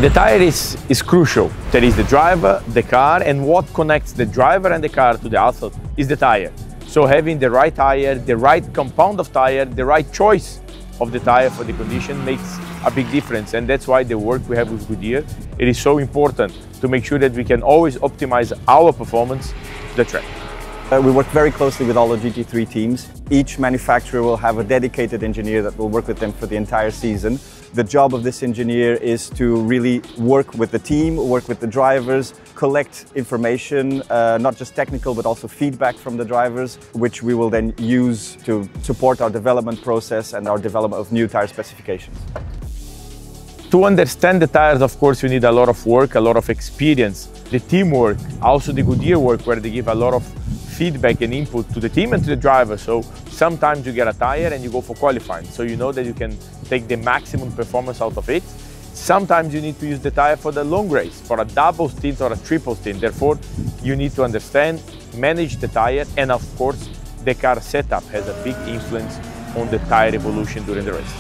The tire is crucial. There is the driver, the car, and what connects the driver and the car to the asphalt is the tire. So having the right tire, the right compound of tire, the right choice of the tire for the condition makes a big difference. And that's why the work we have with Goodyear, it is so important to make sure that we can always optimize our performance to the track. We work very closely with all the GT3 teams. Each manufacturer will have a dedicated engineer that will work with them for the entire season. The job of this engineer is to really work with the team, work with the drivers, collect information, not just technical but also feedback from the drivers, which we will then use to support our development process and our development of new tire specifications. To understand the tires, of course, you need a lot of work, a lot of experience. The teamwork, also the Goodyear work, where they give a lot of feedback and input to the team and to the driver. So sometimes you get a tire and you go for qualifying, so you know that you can take the maximum performance out of it. Sometimes you need to use the tire for the long race, for a double stint or a triple stint. Therefore, you need to understand, manage the tire, and of course, the car setup has a big influence on the tire evolution during the race.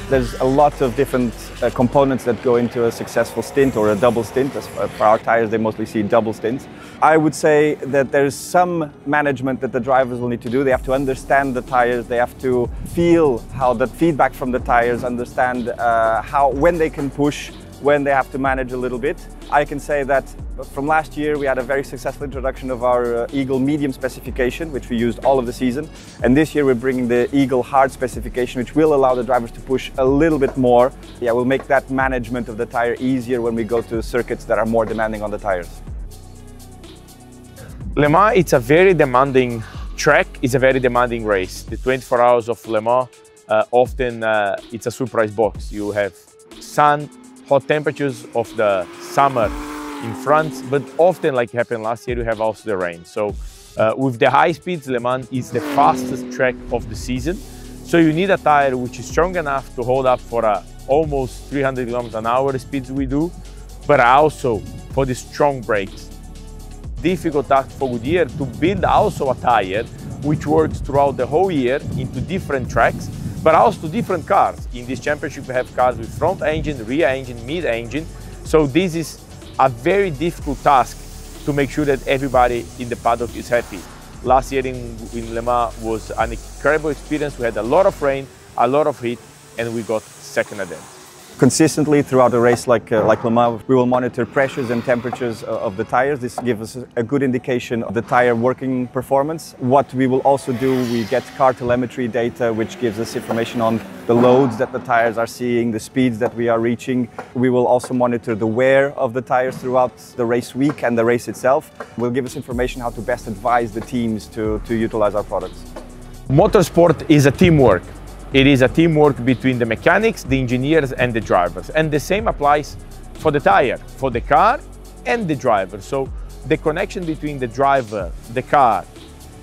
There's a lot of different components that go into a successful stint or a double stint. As for our tires, they mostly see double stints. I would say that there's some management that the drivers will need to do. They have to understand the tires, they have to feel how the feedback from the tires, understand when they can push, when they have to manage a little bit. I can say that from last year we had a very successful introduction of our Eagle medium specification, which we used all of the season. And this year we're bringing the Eagle hard specification, which will allow the drivers to push a little bit more. Yeah, we'll make that management of the tire easier when we go to circuits that are more demanding on the tires. Le Mans, it's a very demanding track, it's a very demanding race. The 24 hours of Le Mans, often it's a surprise box. You have sun, hot temperatures of the summer in front, but often, like happened last year, you have also the rain. So with the high speeds, Le Mans is the fastest track of the season. So you need a tire which is strong enough to hold up for almost 300 kilometers an hour speeds we do, but also for the strong brakes. Difficult task for Goodyear to build also a tire which works throughout the whole year into different tracks, but also different cars. In this championship we have cars with front engine, rear engine, mid engine. So this is a very difficult task to make sure that everybody in the paddock is happy. Last year in Le Mans was an incredible experience. We had a lot of rain, a lot of heat, and we got second at the end. Consistently throughout a race like Le Mans, we will monitor pressures and temperatures of the tires. This gives us a good indication of the tire working performance. What we will also do, we get car telemetry data, which gives us information on the loads that the tires are seeing, the speeds that we are reaching. We will also monitor the wear of the tires throughout the race week and the race itself. Will give us information how to best advise the teams to utilize our products. Motorsport is a teamwork. It is a teamwork between the mechanics, the engineers, and the drivers. And the same applies for the tire, for the car and the driver. So the connection between the driver, the car,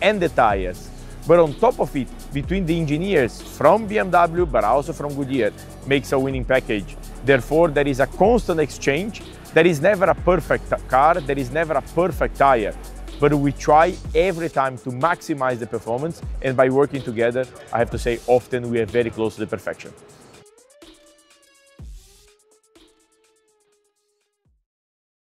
and the tires, but on top of it, between the engineers from BMW, but also from Goodyear, makes a winning package. Therefore, there is a constant exchange. There is never a perfect car, there is never a perfect tire. But we try every time to maximize the performance, and by working together, I have to say, often we are very close to the perfection.